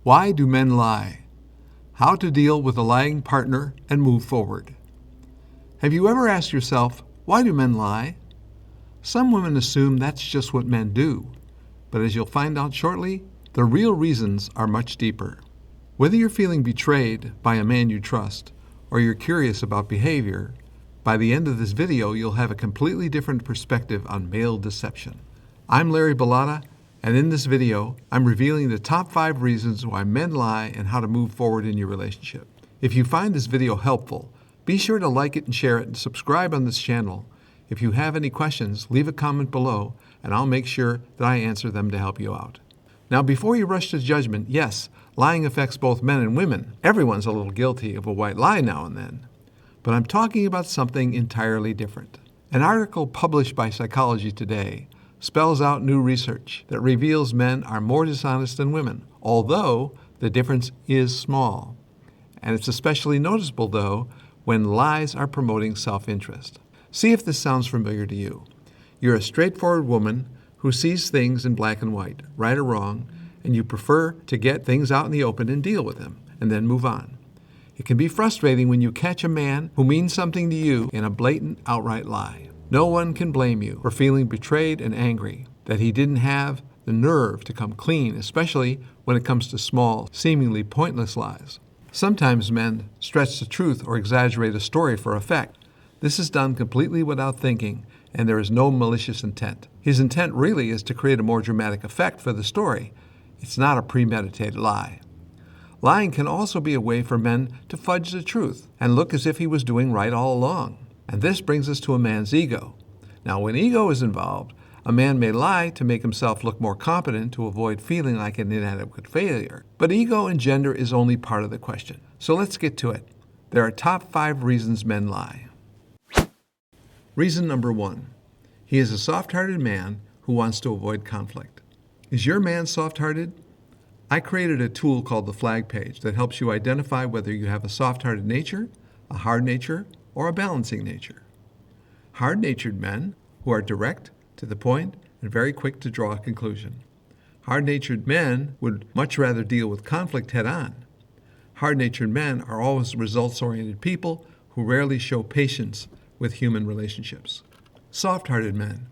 Why do men lie? How to deal with a lying partner and move forward. Have you ever asked yourself, why do men lie? Some women assume that's just what men do, but as you'll find out shortly, the real reasons are much deeper. Whether you're feeling betrayed by a man you trust, or you're curious about behavior, by the end of this video you'll have a completely different perspective on male deception. I'm Larry Bellotta, and in this video, I'm revealing the top 5 reasons why men lie and how to move forward in your relationship. If you find this video helpful, be sure to like it and share it and subscribe on this channel. If you have any questions, leave a comment below and I'll make sure that I answer them to help you out. Now, before you rush to judgment, yes, lying affects both men and women. Everyone's a little guilty of a white lie now and then. But I'm talking about something entirely different. An article published by Psychology Today spells out new research that reveals men are more dishonest than women, although the difference is small. And it's especially noticeable, though, when lies are promoting self-interest. See if this sounds familiar to you. You're a straightforward woman who sees things in black and white, right or wrong, and you prefer to get things out in the open and deal with them, and then move on. It can be frustrating when you catch a man who means something to you in a blatant, outright lie. No one can blame you for feeling betrayed and angry that he didn't have the nerve to come clean, especially when it comes to small, seemingly pointless lies. Sometimes men stretch the truth or exaggerate a story for effect. This is done completely without thinking, and there is no malicious intent. His intent really is to create a more dramatic effect for the story. It's not a premeditated lie. Lying can also be a way for men to fudge the truth and look as if he was doing right all along. And this brings us to a man's ego. Now, when ego is involved, a man may lie to make himself look more competent to avoid feeling like an inadequate failure. But ego and gender is only part of the question. So let's get to it. There are top 5 reasons men lie. Reason number 1. He is a soft-hearted man who wants to avoid conflict. Is your man soft-hearted? I created a tool called the Flag Page that helps you identify whether you have a soft-hearted nature, a hard nature, or a balancing nature. Hard-natured men who are direct, to the point, and very quick to draw a conclusion. Hard-natured men would much rather deal with conflict head-on. Hard-natured men are always results-oriented people who rarely show patience with human relationships. Soft-hearted men.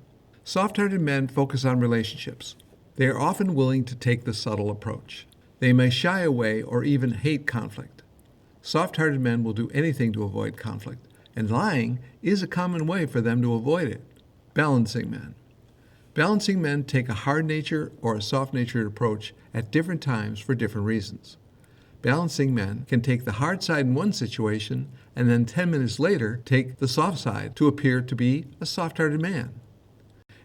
Soft-hearted men focus on relationships. They are often willing to take the subtle approach. They may shy away or even hate conflict. Soft-hearted men will do anything to avoid conflict, and lying is a common way for them to avoid it. Balancing men. Balancing men take a hard nature or a soft-natured approach at different times for different reasons. Balancing men can take the hard side in one situation and then 10 minutes later take the soft side to appear to be a soft-hearted man.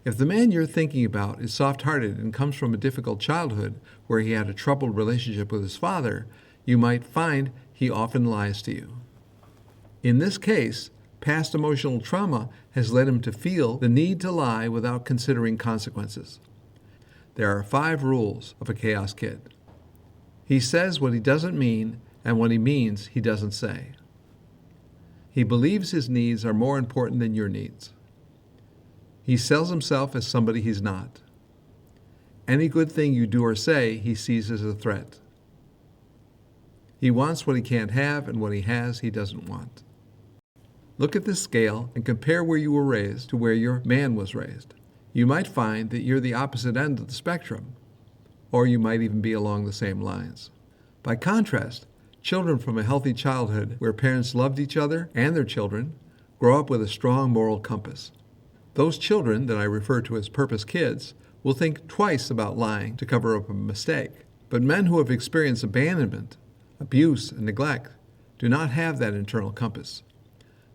If the man you're thinking about is soft-hearted and comes from a difficult childhood where he had a troubled relationship with his father, you might find he often lies to you. In this case, past emotional trauma has led him to feel the need to lie without considering consequences. There are 5 rules of a chaos kid. He says what he doesn't mean, and what he means he doesn't say. He believes his needs are more important than your needs. He sells himself as somebody he's not. Any good thing you do or say, he sees as a threat. He wants what he can't have, and what he has, he doesn't want. Look at this scale and compare where you were raised to where your man was raised. You might find that you're the opposite end of the spectrum, or you might even be along the same lines. By contrast, children from a healthy childhood where parents loved each other and their children grow up with a strong moral compass. Those children that I refer to as purpose kids will think twice about lying to cover up a mistake. But men who have experienced abandonment, abuse, and neglect do not have that internal compass.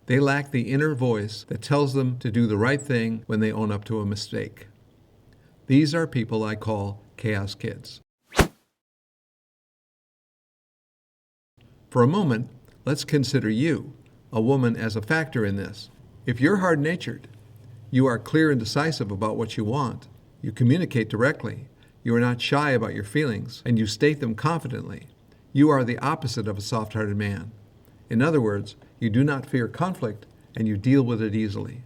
They lack the inner voice that tells them to do the right thing when they own up to a mistake. These are people I call chaos kids. For a moment, let's consider you, a woman, as a factor in this. If you're hard-natured, you are clear and decisive about what you want, you communicate directly, you are not shy about your feelings, and you state them confidently, you are the opposite of a soft-hearted man. In other words, you do not fear conflict, and you deal with it easily.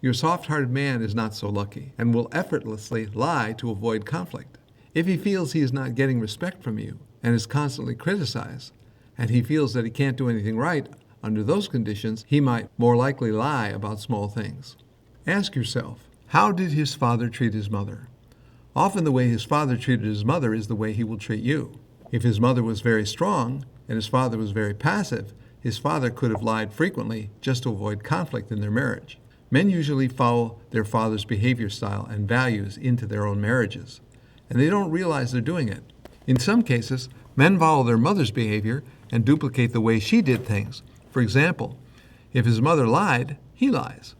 Your soft-hearted man is not so lucky, and will effortlessly lie to avoid conflict. If he feels he is not getting respect from you, and is constantly criticized, and he feels that he can't do anything right, under those conditions, he might more likely lie about small things. Ask yourself, how did his father treat his mother? Often the way his father treated his mother is the way he will treat you. If his mother was very strong and his father was very passive, his father could have lied frequently just to avoid conflict in their marriage. Men usually follow their father's behavior style and values into their own marriages, and they don't realize they're doing it. In some cases, men follow their mother's behavior and duplicate the way she did things. For example, if his mother lied, he lies.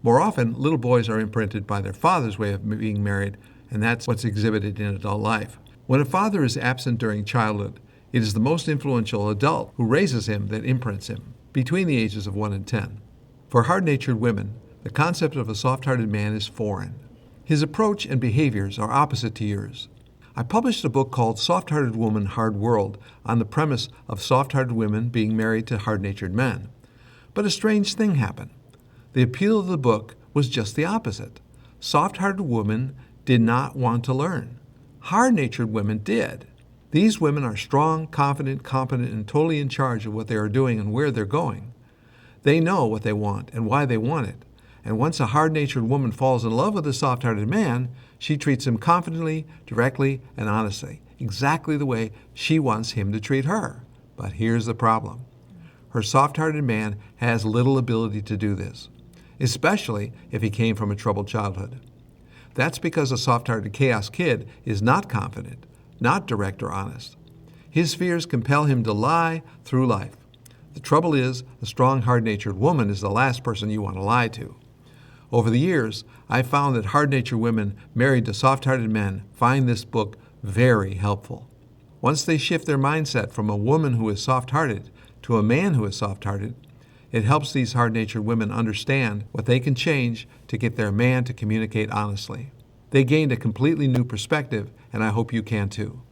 More often, little boys are imprinted by their father's way of being married, and that's what's exhibited in adult life. When a father is absent during childhood, it is the most influential adult who raises him that imprints him, between the ages of 1 and 10. For hard-natured women, the concept of a soft-hearted man is foreign. His approach and behaviors are opposite to yours. I published a book called Soft-Hearted Woman, Hard World on the premise of soft-hearted women being married to hard-natured men. But a strange thing happened. The appeal of the book was just the opposite. Soft-hearted women did not want to learn. Hard-natured women did. These women are strong, confident, competent, and totally in charge of what they are doing and where they're going. They know what they want and why they want it. And once a hard-natured woman falls in love with a soft-hearted man, she treats him confidently, directly, and honestly, exactly the way she wants him to treat her. But here's the problem. Her soft-hearted man has little ability to do this, especially if he came from a troubled childhood. That's because a soft-hearted chaos kid is not confident, not direct or honest. His fears compel him to lie through life. The trouble is, a strong, hard-natured woman is the last person you want to lie to. Over the years, I've found that hard-natured women married to soft-hearted men find this book very helpful. Once they shift their mindset from a woman who is soft-hearted to a man who is soft-hearted, it helps these hard-natured women understand what they can change to get their man to communicate honestly. They gained a completely new perspective, and I hope you can too.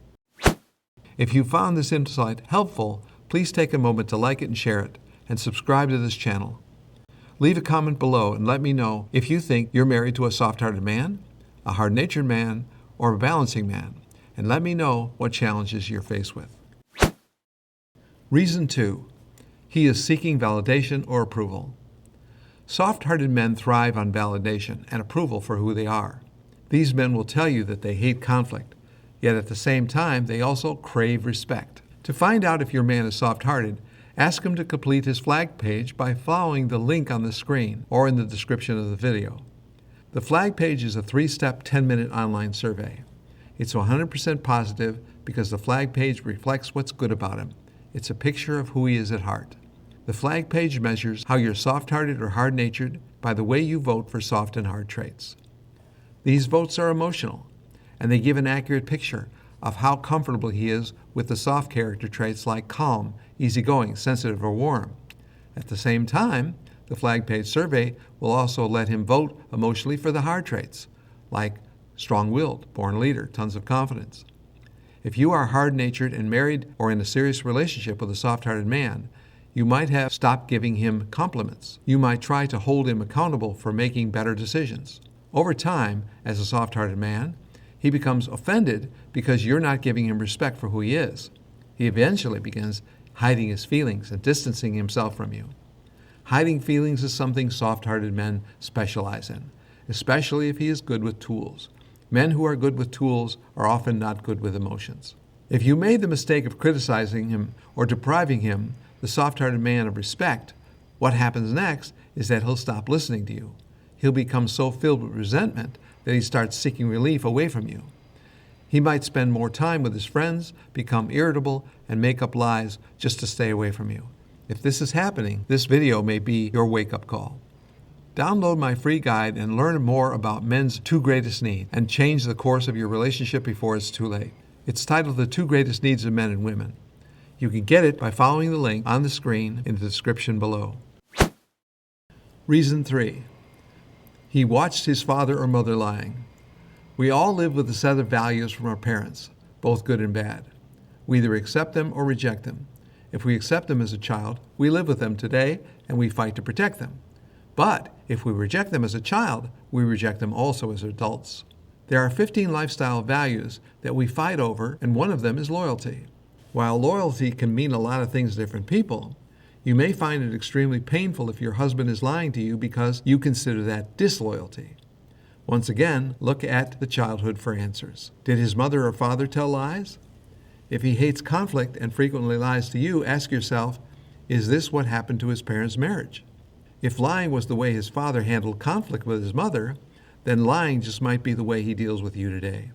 If you found this insight helpful, please take a moment to like it and share it, and subscribe to this channel. Leave a comment below and let me know if you think you're married to a soft-hearted man, a hard-natured man, or a balancing man, and let me know what challenges you're faced with. Reason 2. He is seeking validation or approval. Soft-hearted men thrive on validation and approval for who they are. These men will tell you that they hate conflict, yet at the same time they also crave respect. To find out if your man is soft-hearted, ask him to complete his flag page by following the link on the screen or in the description of the video. The flag page is a 3-step 10-minute online survey. It's 100% positive because the flag page reflects what's good about him. It's a picture of who he is at heart. The flag page measures how you're soft-hearted or hard-natured by the way you vote for soft and hard traits. These votes are emotional, and they give an accurate picture of how comfortable he is with the soft character traits like calm, easygoing, sensitive, or warm. At the same time, the flag page survey will also let him vote emotionally for the hard traits, like strong-willed, born leader, tons of confidence. If you are hard-natured and married or in a serious relationship with a soft-hearted man, you might have stopped giving him compliments. You might try to hold him accountable for making better decisions. Over time, as a soft-hearted man, he becomes offended because you're not giving him respect for who he is. He eventually begins hiding his feelings and distancing himself from you. Hiding feelings is something soft-hearted men specialize in, especially if he is good with tools. Men who are good with tools are often not good with emotions. If you made the mistake of criticizing him or depriving him, the soft-hearted man, of respect, what happens next is that he'll stop listening to you. He'll become so filled with resentment that he starts seeking relief away from you. He might spend more time with his friends, become irritable, and make up lies just to stay away from you. If this is happening, this video may be your wake-up call. Download my free guide and learn more about men's 2 greatest needs and change the course of your relationship before it's too late. It's titled The 2 Greatest Needs of Men and Women. You can get it by following the link on the screen in the description below. Reason 3. He watched his father or mother lying. We all live with a set of values from our parents, both good and bad. We either accept them or reject them. If we accept them as a child, we live with them today and we fight to protect them. But if we reject them as a child, we reject them also as adults. There are 15 lifestyle values that we fight over, and one of them is loyalty. While loyalty can mean a lot of things to different people, you may find it extremely painful if your husband is lying to you because you consider that disloyalty. Once again, look at the childhood for answers. Did his mother or father tell lies? If he hates conflict and frequently lies to you, ask yourself, is this what happened to his parents' marriage? If lying was the way his father handled conflict with his mother, then lying just might be the way he deals with you today.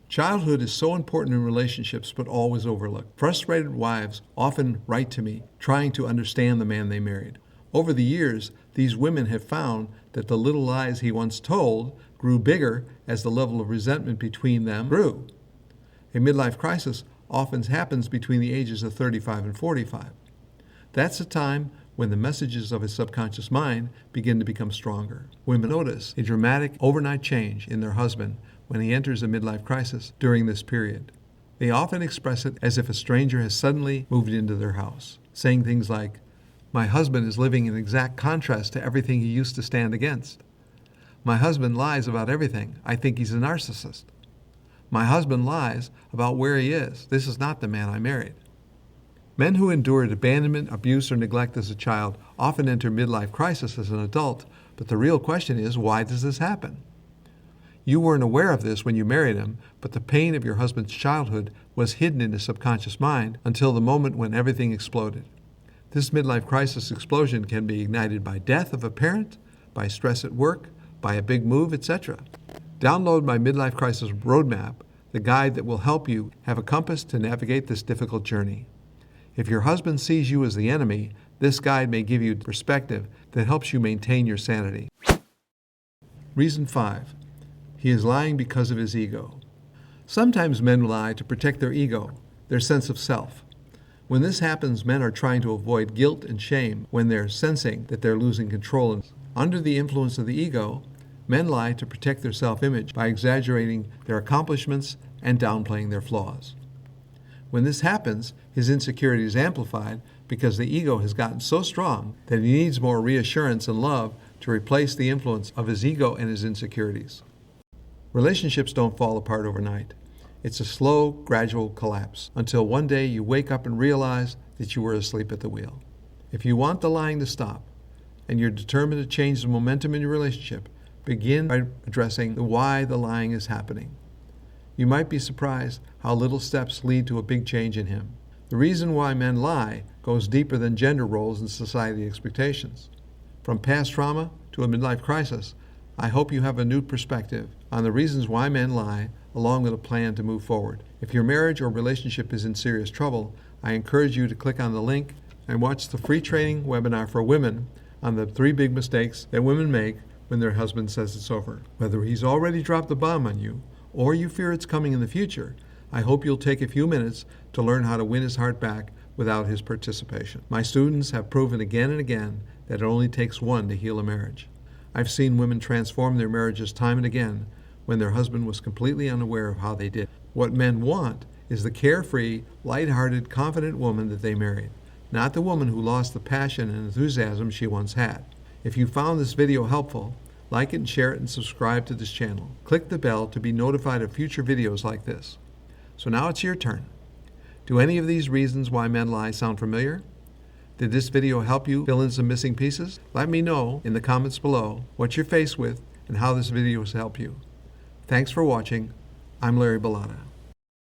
Childhood is so important in relationships but always overlooked. Frustrated wives often write to me trying to understand the man they married. Over the years, these women have found that the little lies he once told grew bigger as the level of resentment between them grew. A midlife crisis often happens between the ages of 35 and 45. That's the time when the messages of his subconscious mind begin to become stronger. Women notice a dramatic overnight change in their husband when he enters a midlife crisis during this period. They often express it as if a stranger has suddenly moved into their house, saying things like, "My husband is living in exact contrast to everything he used to stand against. My husband lies about everything. I think he's a narcissist. My husband lies about where he is. This is not the man I married." Men who endured abandonment, abuse, or neglect as a child often enter midlife crisis as an adult, but the real question is, why does this happen? You weren't aware of this when you married him, but the pain of your husband's childhood was hidden in his subconscious mind until the moment when everything exploded. This midlife crisis explosion can be ignited by death of a parent, by stress at work, by a big move, etc. Download my Midlife Crisis Roadmap, the guide that will help you have a compass to navigate this difficult journey. If your husband sees you as the enemy, this guide may give you perspective that helps you maintain your sanity. Reason 5. He is lying because of his ego. Sometimes men lie to protect their ego, their sense of self. When this happens, men are trying to avoid guilt and shame when they're sensing that they're losing control. Under the influence of the ego, men lie to protect their self-image by exaggerating their accomplishments and downplaying their flaws. When this happens, his insecurity is amplified because the ego has gotten so strong that he needs more reassurance and love to replace the influence of his ego and his insecurities. Relationships don't fall apart overnight. It's a slow, gradual collapse until one day you wake up and realize that you were asleep at the wheel. If you want the lying to stop and you're determined to change the momentum in your relationship, begin by addressing the why the lying is happening. You might be surprised how little steps lead to a big change in him. The reason why men lie goes deeper than gender roles and society expectations. From past trauma to a midlife crisis, I hope you have a new perspective on the reasons why men lie, along with a plan to move forward. If your marriage or relationship is in serious trouble, I encourage you to click on the link and watch the free training webinar for women on the 3 big mistakes that women make when their husband says it's over. Whether he's already dropped the bomb on you or you fear it's coming in the future, I hope you'll take a few minutes to learn how to win his heart back without his participation. My students have proven again and again that it only takes one to heal a marriage. I've seen women transform their marriages time and again when their husband was completely unaware of how they did. What men want is the carefree, lighthearted, confident woman that they married, not the woman who lost the passion and enthusiasm she once had. If you found this video helpful, like it and share it and subscribe to this channel. Click the bell to be notified of future videos like this. So now it's your turn. Do any of these reasons why men lie sound familiar? Did this video help you fill in some missing pieces? Let me know in the comments below what you're faced with and how this video has helped you. Thanks for watching. I'm Larry Bellata.